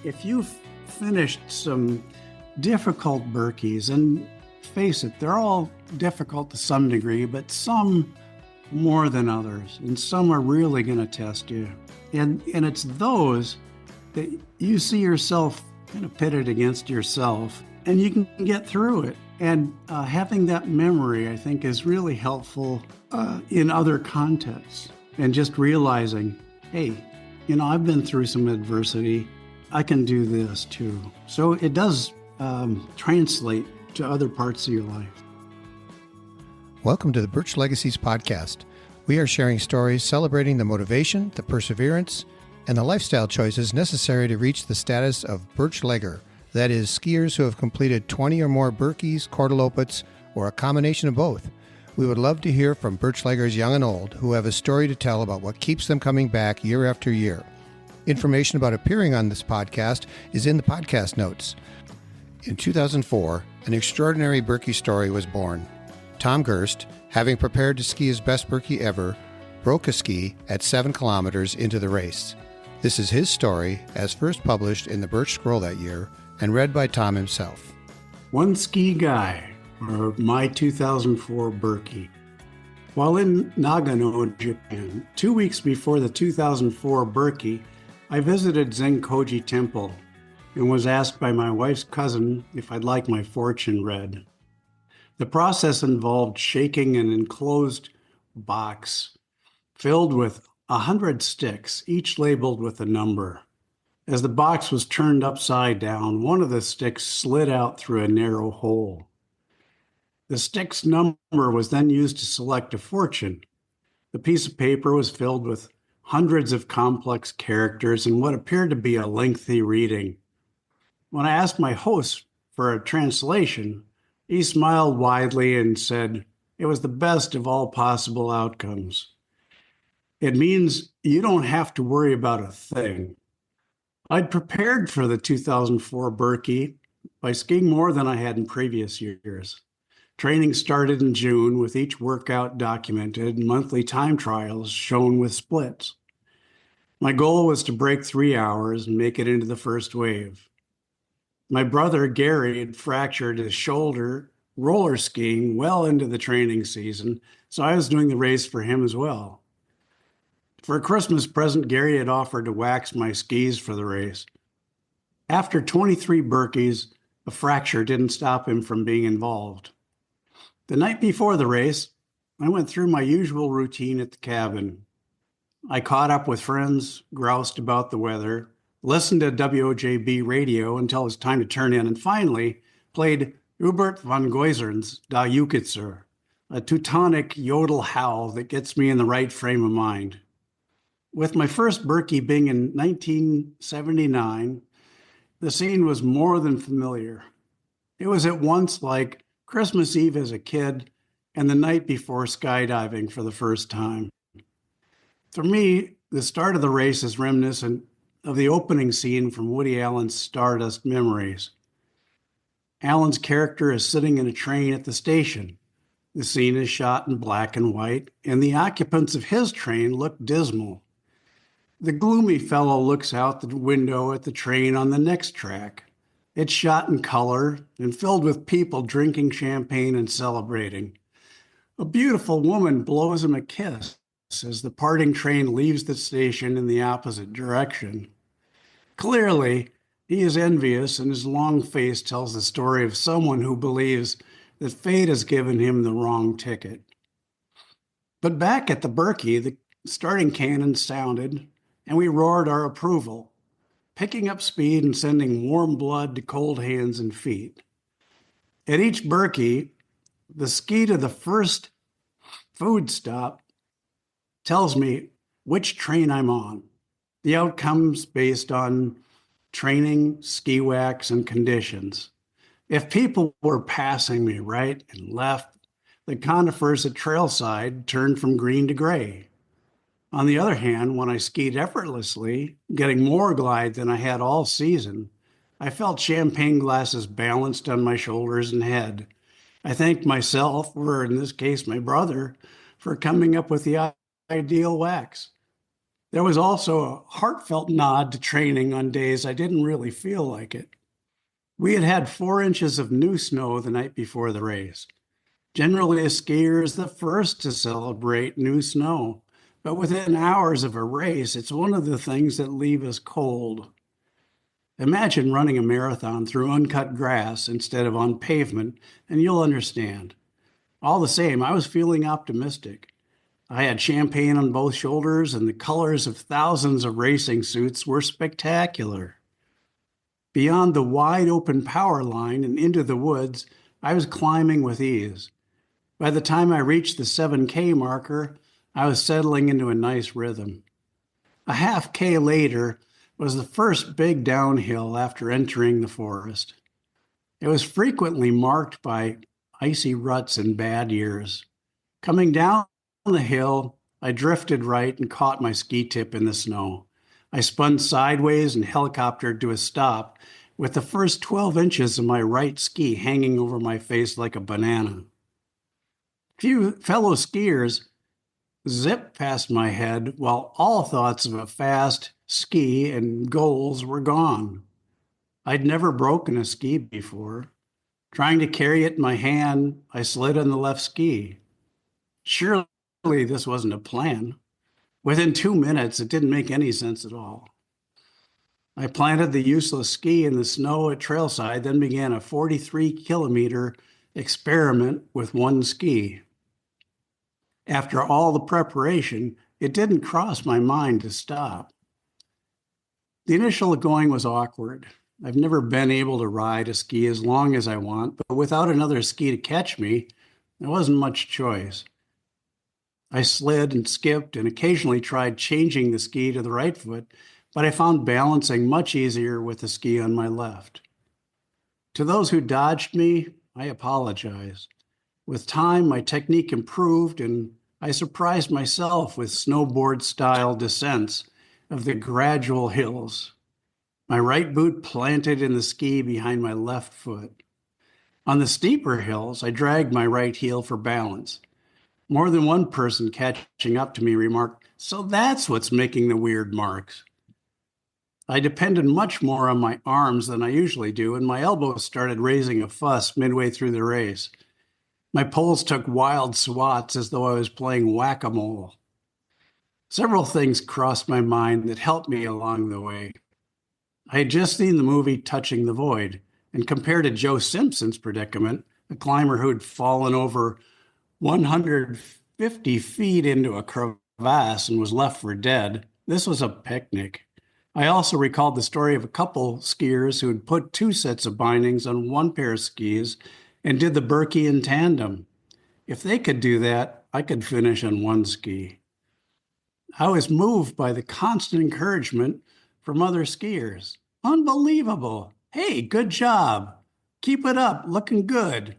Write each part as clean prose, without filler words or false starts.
If you've finished some difficult Birkies, and face it, they're all difficult to some degree, but some more than others, and some are really going to test you. And it's those that you see yourself kind of pitted against yourself, and you can get through it. And having that memory, I think, is really helpful in other contexts. And just realizing, hey, I've been through some adversity. I can do this too. So it does translate to other parts of your life. Welcome to the Birch Legacies podcast. We are sharing stories celebrating the motivation, the perseverance, and the lifestyle choices necessary to reach the status of Birchlegger. That is, skiers who have completed 20 or more Birkies, Korteloppets, or a combination of both. We would love to hear from Birchleggers young and old who have a story to tell about what keeps them coming back year after year. Information about appearing on this podcast is in the podcast notes. In 2004, an extraordinary Birkie story was born. Thom Gerst, having prepared to ski his best Birkie ever, broke a ski at 7 kilometers into the race. This is his story, as first published in the Birch Scroll that year, and read by Thom himself. One ski guy, or my 2004 Birkie. While in Nagano, Japan, 2 weeks before the 2004 Birkie, I visited Zenkoji Temple and was asked by my wife's cousin if I'd like my fortune read. The process involved shaking an enclosed box filled with 100 sticks, each labeled with a number. As the box was turned upside down, one of the sticks slid out through a narrow hole. The stick's number was then used to select a fortune. The piece of paper was filled with hundreds of complex characters and what appeared to be a lengthy reading. When I asked my host for a translation, he smiled widely and said, "It was the best of all possible outcomes. It means you don't have to worry about a thing." I'd prepared for the 2004 Birkie by skiing more than I had in previous years. Training started in June with each workout documented and monthly time trials shown with splits. My goal was to break 3 hours and make it into the first wave. My brother, Gary, had fractured his shoulder roller skiing well into the training season, so I was doing the race for him as well. For a Christmas present, Gary had offered to wax my skis for the race. After 23 Birkies, a fracture didn't stop him from being involved. The night before the race, I went through my usual routine at the cabin. I caught up with friends, groused about the weather, listened to WOJB radio until it was time to turn in, and finally played Hubert von Goisern's Da Jukitzer, a Teutonic yodel howl that gets me in the right frame of mind. With my first Birkie being in 1979, the scene was more than familiar. It was at once like Christmas Eve as a kid and the night before skydiving for the first time. For me, the start of the race is reminiscent of the opening scene from Woody Allen's Stardust Memories. Allen's character is sitting in a train at the station. The scene is shot in black and white, and the occupants of his train look dismal. The gloomy fellow looks out the window at the train on the next track. It's shot in color and filled with people drinking champagne and celebrating. A beautiful woman blows him a kiss as the parting train leaves the station in the opposite direction. Clearly, he is envious, and his long face tells the story of someone who believes that fate has given him the wrong ticket. But back at the Birkie, the starting cannon sounded, and we roared our approval, picking up speed and sending warm blood to cold hands and feet. At each Birkie, the ski to the first food stop tells me which train I'm on. The outcome's based on training, ski wax, and conditions. If people were passing me right and left, the conifers at trailside turned from green to gray. On the other hand, when I skied effortlessly, getting more glide than I had all season, I felt champagne glasses balanced on my shoulders and head. I thanked myself, or in this case, my brother, for coming up with the ideal wax. There was also a heartfelt nod to training on days I didn't really feel like it. We had had 4 inches of new snow the night before the race. Generally, a skier is the first to celebrate new snow, but within hours of a race, it's one of the things that leave us cold. Imagine running a marathon through uncut grass instead of on pavement, and you'll understand. All the same, I was feeling optimistic. I had champagne on both shoulders, and the colors of thousands of racing suits were spectacular. Beyond the wide open power line and into the woods, I was climbing with ease. By the time I reached the 7K marker, I was settling into a nice rhythm. A half K later was the first big downhill after entering the forest. It was frequently marked by icy ruts and bad years. Coming down the hill, I drifted right and caught my ski tip in the snow. I spun sideways and helicoptered to a stop with the first 12 inches of my right ski hanging over my face like a banana. Few fellow skiers zipped past my head while all thoughts of a fast ski and goals were gone. I'd never broken a ski before. Trying to carry it in my hand, I slid on the left ski. Surely this wasn't a plan. Within 2 minutes, it didn't make any sense at all. I planted the useless ski in the snow at trailside, then began a 43-kilometer experiment with one ski. After all the preparation, it didn't cross my mind to stop. The initial going was awkward. I've never been able to ride a ski as long as I want, but without another ski to catch me, there wasn't much choice. I slid and skipped and occasionally tried changing the ski to the right foot, but I found balancing much easier with the ski on my left. To those who dodged me, I apologize. With time, my technique improved, and I surprised myself with snowboard-style descents of the gradual hills. My right boot planted in the ski behind my left foot. On the steeper hills, I dragged my right heel for balance. More than one person catching up to me remarked, "So that's what's making the weird marks." I depended much more on my arms than I usually do, and my elbows started raising a fuss midway through the race. My poles took wild swats as though I was playing whack-a-mole. Several things crossed my mind that helped me along the way. I had just seen the movie Touching the Void, and compared to Joe Simpson's predicament, a climber who'd fallen over 150 feet into a crevasse and was left for dead, this was a picnic. I also recalled the story of a couple skiers who had put 2 sets of bindings on one pair of skis and did the Birkie in tandem. If they could do that, I could finish on one ski. I was moved by the constant encouragement from other skiers. Unbelievable. Hey, good job. Keep it up, looking good.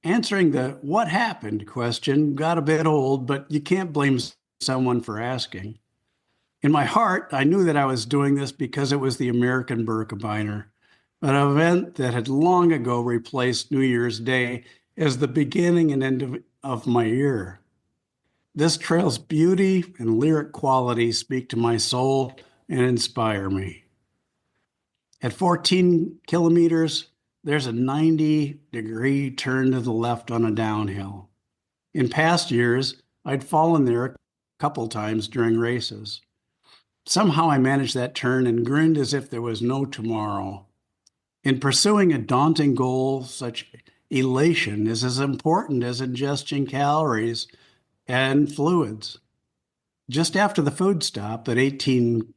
Answering the "what happened" question got a bit old, but you can't blame someone for asking. In my heart, I knew that I was doing this because it was the American Birkebeiner, an event that had long ago replaced New Year's Day as the beginning and end of my year. This trail's beauty and lyric quality speak to my soul and inspire me. At 14 kilometers, there's a 90-degree turn to the left on a downhill. In past years, I'd fallen there a couple times during races. Somehow I managed that turn and grinned as if there was no tomorrow. In pursuing a daunting goal, such elation is as important as ingesting calories and fluids. Just after the food stop at 18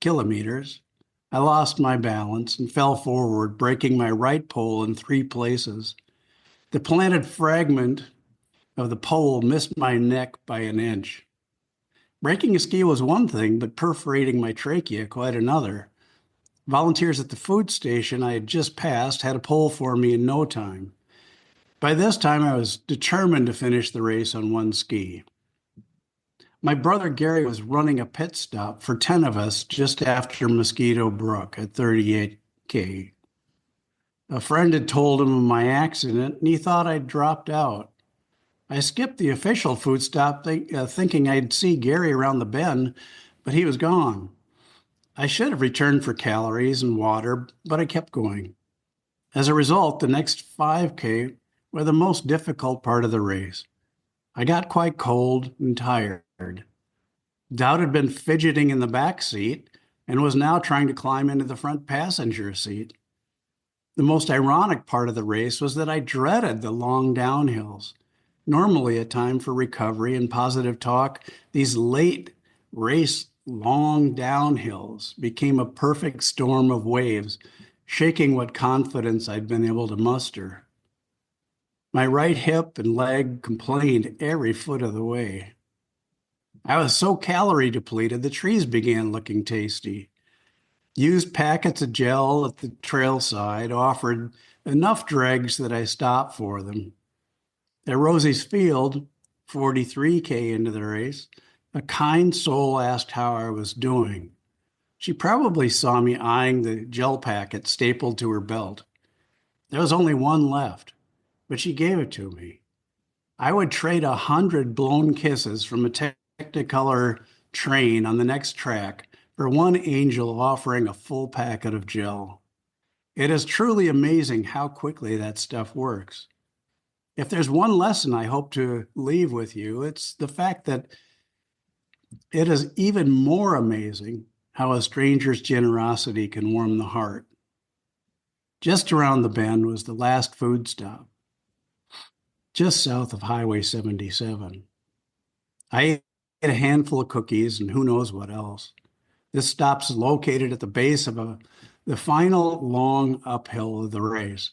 kilometers, I lost my balance and fell forward, breaking my right pole in 3 places. The planted fragment of the pole missed my neck by an inch. Breaking a ski was one thing, but perforating my trachea quite another. Volunteers at the food station I had just passed had a pole for me in no time. By this time, I was determined to finish the race on one ski. My brother Gary was running a pit stop for 10 of us just after Mosquito Brook at 38K. A friend had told him of my accident, and he thought I'd dropped out. I skipped the official food stop thinking I'd see Gary around the bend, but he was gone. I should have returned for calories and water, but I kept going. As a result, the next 5K were the most difficult part of the race. I got quite cold and tired. Dowd had been fidgeting in the back seat and was now trying to climb into the front passenger seat. The most ironic part of the race was that I dreaded the long downhills. Normally a time for recovery and positive talk, these late race long downhills became a perfect storm of waves, shaking what confidence I'd been able to muster. My right hip and leg complained every foot of the way. I was so calorie depleted, the trees began looking tasty. Used packets of gel at the trail side offered enough dregs that I stopped for them. At Rosie's Field, 43K into the race, a kind soul asked how I was doing. She probably saw me eyeing the gel packet stapled to her belt. There was only one left, but she gave it to me. I would trade 100 blown kisses from a Technicolor train on the next track for one angel offering a full packet of gel. It is truly amazing how quickly that stuff works. If there's one lesson I hope to leave with you, it's the fact that it is even more amazing how a stranger's generosity can warm the heart. Just around the bend was the last food stop, just south of Highway 77. I ate a handful of cookies and who knows what else. This stop's located at the base of the final long uphill of the race.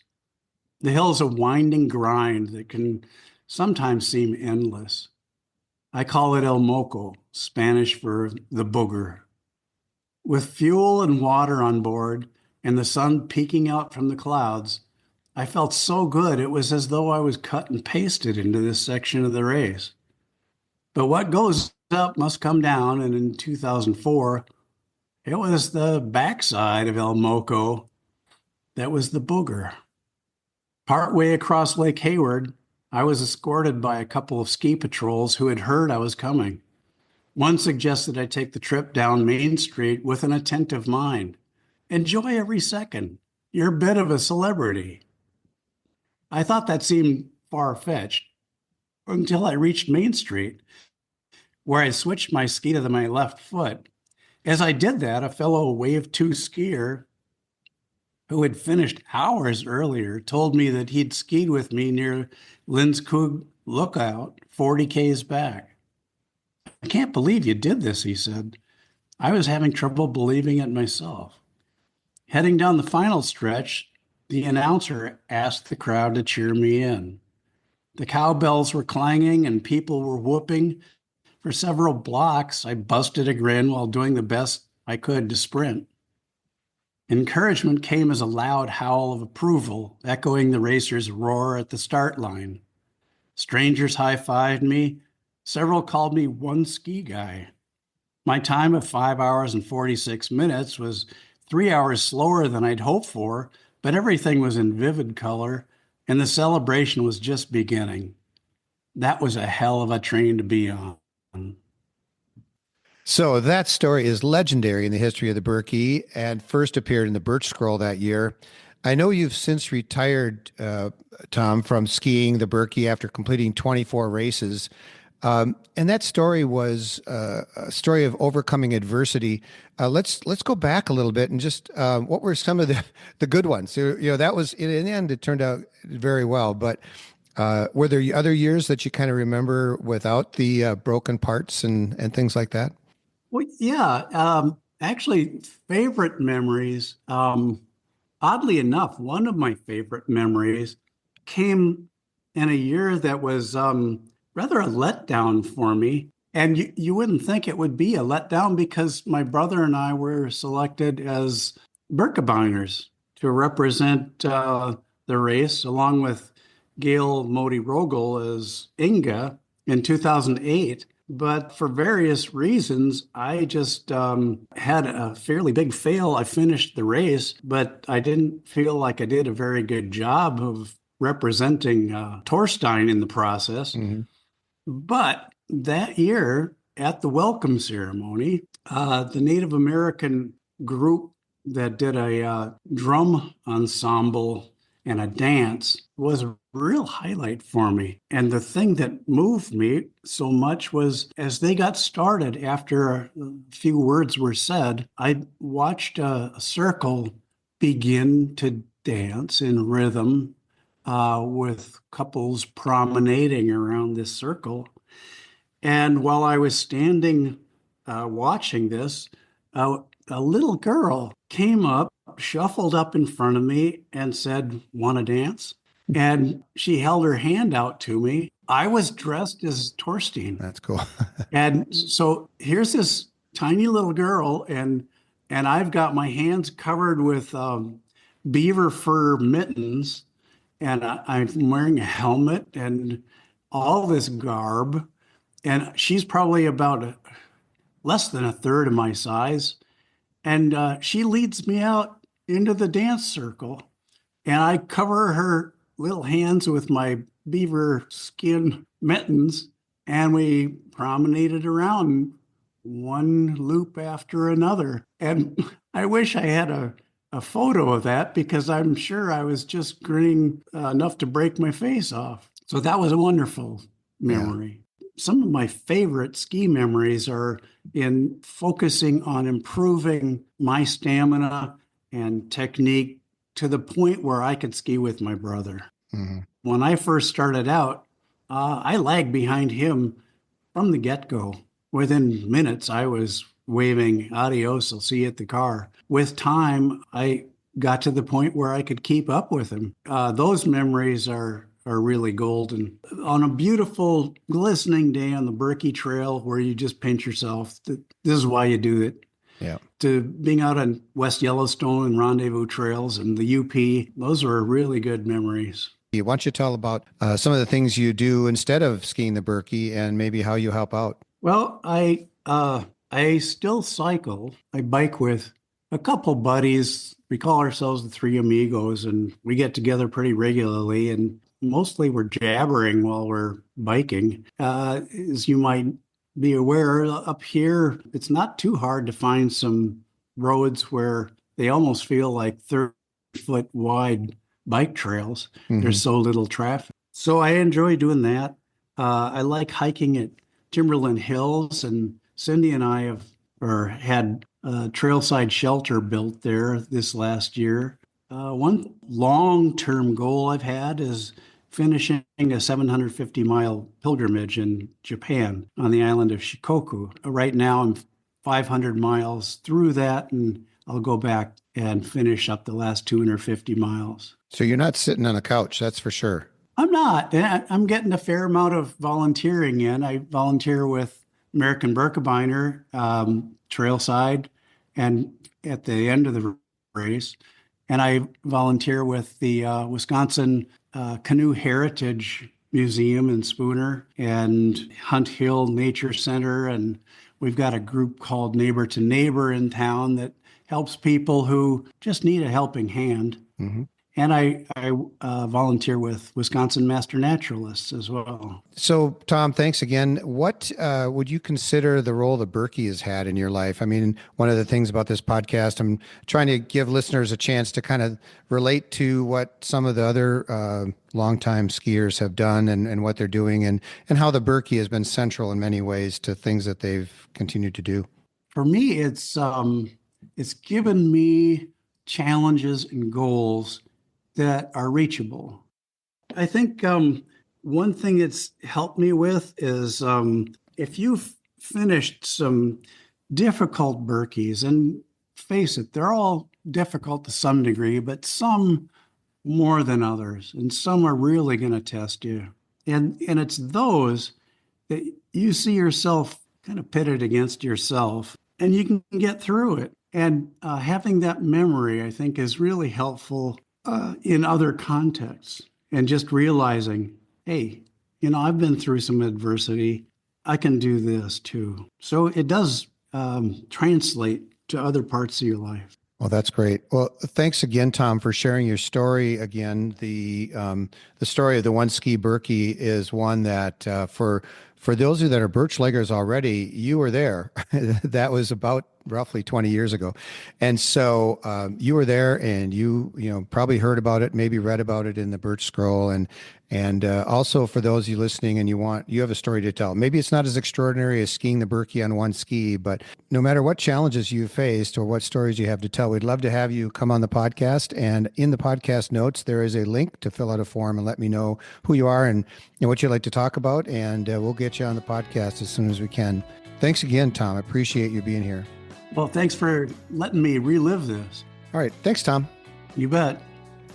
The hill's a winding grind that can sometimes seem endless. I call it El Moco, Spanish for the booger. With fuel and water on board and the sun peeking out from the clouds, I felt so good it was as though I was cut and pasted into this section of the race. But what goes up must come down, and in 2004, it was the backside of El Moco that was the booger. Partway across Lake Hayward, I was escorted by a couple of ski patrols who had heard I was coming. One suggested I take the trip down Main Street with an attentive mind. Enjoy every second. You're a bit of a celebrity. I thought that seemed far-fetched until I reached Main Street, where I switched my ski to my left foot. As I did that, a fellow Wave 2 skier who had finished hours earlier told me that he'd skied with me near Lindskog Lookout 40 Ks back. I can't believe you did this, he said. I was having trouble believing it myself. Heading down the final stretch, the announcer asked the crowd to cheer me in. The cowbells were clanging and people were whooping. For several blocks, I busted a grin while doing the best I could to sprint. Encouragement came as a loud howl of approval, echoing the racers' roar at the start line. Strangers high-fived me. Several called me one ski guy. My time of 5 hours and 46 minutes was 3 hours slower than I'd hoped for, but everything was in vivid color, and the celebration was just beginning. That was a hell of a train to be on. So that story is legendary in the history of the Birkie and first appeared in the Birch Scroll that year. I know you've since retired, Thom, from skiing the Birkie after completing 24 races. And that story was a story of overcoming adversity. Let's go back a little bit and just what were some of the good ones? That was in the end, it turned out very well. But were there other years that you kind of remember without the broken parts and things like that? Well, yeah, actually, favorite memories. Oddly enough, one of my favorite memories came in a year that was rather a letdown for me. And you wouldn't think it would be a letdown because my brother and I were selected as Birkebeiners to represent the race, along with Gail Modi Rogel as Inga in 2008. But for various reasons, I just had a fairly big fail. I finished the race, but I didn't feel like I did a very good job of representing Torstein in the process. Mm-hmm. But that year, at the welcome ceremony, the Native American group that did a drum ensemble and a dance was a real highlight for me. And the thing that moved me so much was as they got started, after a few words were said, I watched a circle begin to dance in rhythm with couples promenading around this circle. And while I was standing watching this, a little girl came up, shuffled up in front of me, and said, "Want to dance?" And she held her hand out to me. I was dressed as Torstein. That's cool. And so here's this tiny little girl, and I've got my hands covered with beaver fur mittens, and I'm wearing a helmet and all this garb. And she's probably about less than a third of my size. And she leads me out into the dance circle. And I cover her little hands with my beaver skin mittens. And we promenaded around one loop after another. And I wish I had a photo of that because I'm sure I was just grinning enough to break my face off. So that was a wonderful memory. Some of my favorite ski memories are in focusing on improving my stamina and technique to the point where I could ski with my brother. Mm-hmm. When I first started out, I lagged behind him from the get-go. Within minutes, I was waving, "Adios, I'll see you at the car." With time, I got to the point where I could keep up with him. Those memories are really golden. On a beautiful, glistening day on the Birkie Trail where you just pinch yourself, this is why you do it. Yeah. To being out on West Yellowstone and Rendezvous Trails and the UP, those were really good memories. Why don't you tell about some of the things you do instead of skiing the Birkie and maybe how you help out? Well, I still cycle. I bike with a couple buddies. We call ourselves the Three Amigos, and we get together pretty regularly, and mostly we're jabbering while we're biking. As you might be aware, up here, it's not too hard to find some roads where they almost feel like 30-foot wide bike trails. Mm-hmm. There's so little traffic. So I enjoy doing that. I like hiking at Timberland Hills, and Cindy and I had a trailside shelter built there this last year. One long-term goal I've had is finishing a 750-mile pilgrimage in Japan on the island of Shikoku. Right now, I'm 500 miles through that, and I'll go back and finish up the last 250 miles. So you're not sitting on a couch, that's for sure. I'm not. I'm getting a fair amount of volunteering in. I volunteer with American Birkebeiner, Trailside, and at the end of the race. And I volunteer with the Wisconsin Canoe Heritage Museum in Spooner and Hunt Hill Nature Center. And we've got a group called Neighbor to Neighbor in town that helps people who just need a helping hand. Mm-hmm. And I volunteer with Wisconsin Master Naturalists as well. So, Thom, thanks again. What would you consider the role the Birkie has had in your life? I mean, one of the things about this podcast, I'm trying to give listeners a chance to kind of relate to what some of the other longtime skiers have done and what they're doing and how the Birkie has been central in many ways to things that they've continued to do. For me, it's given me challenges and goals that are reachable. I think one thing it's helped me with is if you've finished some difficult Birkies, and face it, they're all difficult to some degree, but some more than others, and some are really going to test you. And it's those that you see yourself kind of pitted against yourself, and you can get through it. And having that memory, I think, is really helpful in other contexts, and just realizing, hey, I've been through some adversity. I can do this too. So it does translate to other parts of your life. Well, that's great. Well, thanks again, Thom, for sharing your story again. The story of the One Ski Birkie is one that for For those of you that are Birchleggers already, you were there. That was about roughly 20 years ago. And so you were there, and you probably heard about it, maybe read about it in the Birch Scroll. And also for those of you listening and you have a story to tell. Maybe it's not as extraordinary as skiing the Birkie on one ski, but no matter what challenges you faced or what stories you have to tell, we'd love to have you come on the podcast. And in the podcast notes, there is a link to fill out a form and let me know who you are and what you'd like to talk about. And we'll get you on the podcast as soon as we can. Thanks again, Thom. I appreciate you being here. Well, thanks for letting me relive this. All right. Thanks, Thom. You bet.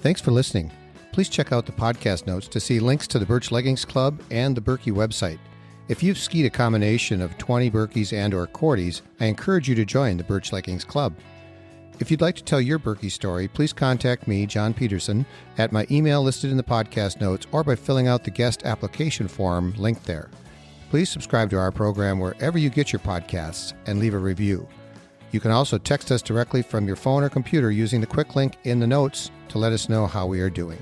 Thanks for listening. Please check out the podcast notes to see links to the Birch Leggings Club and the Birkie website. If you've skied a combination of 20 Birkies and or Korties, I encourage you to join the Birch Leggings Club. If you'd like to tell your Birkie story, please contact me, John Peterson, at my email listed in the podcast notes or by filling out the guest application form linked there. Please subscribe to our program wherever you get your podcasts and leave a review. You can also text us directly from your phone or computer using the quick link in the notes to let us know how we are doing.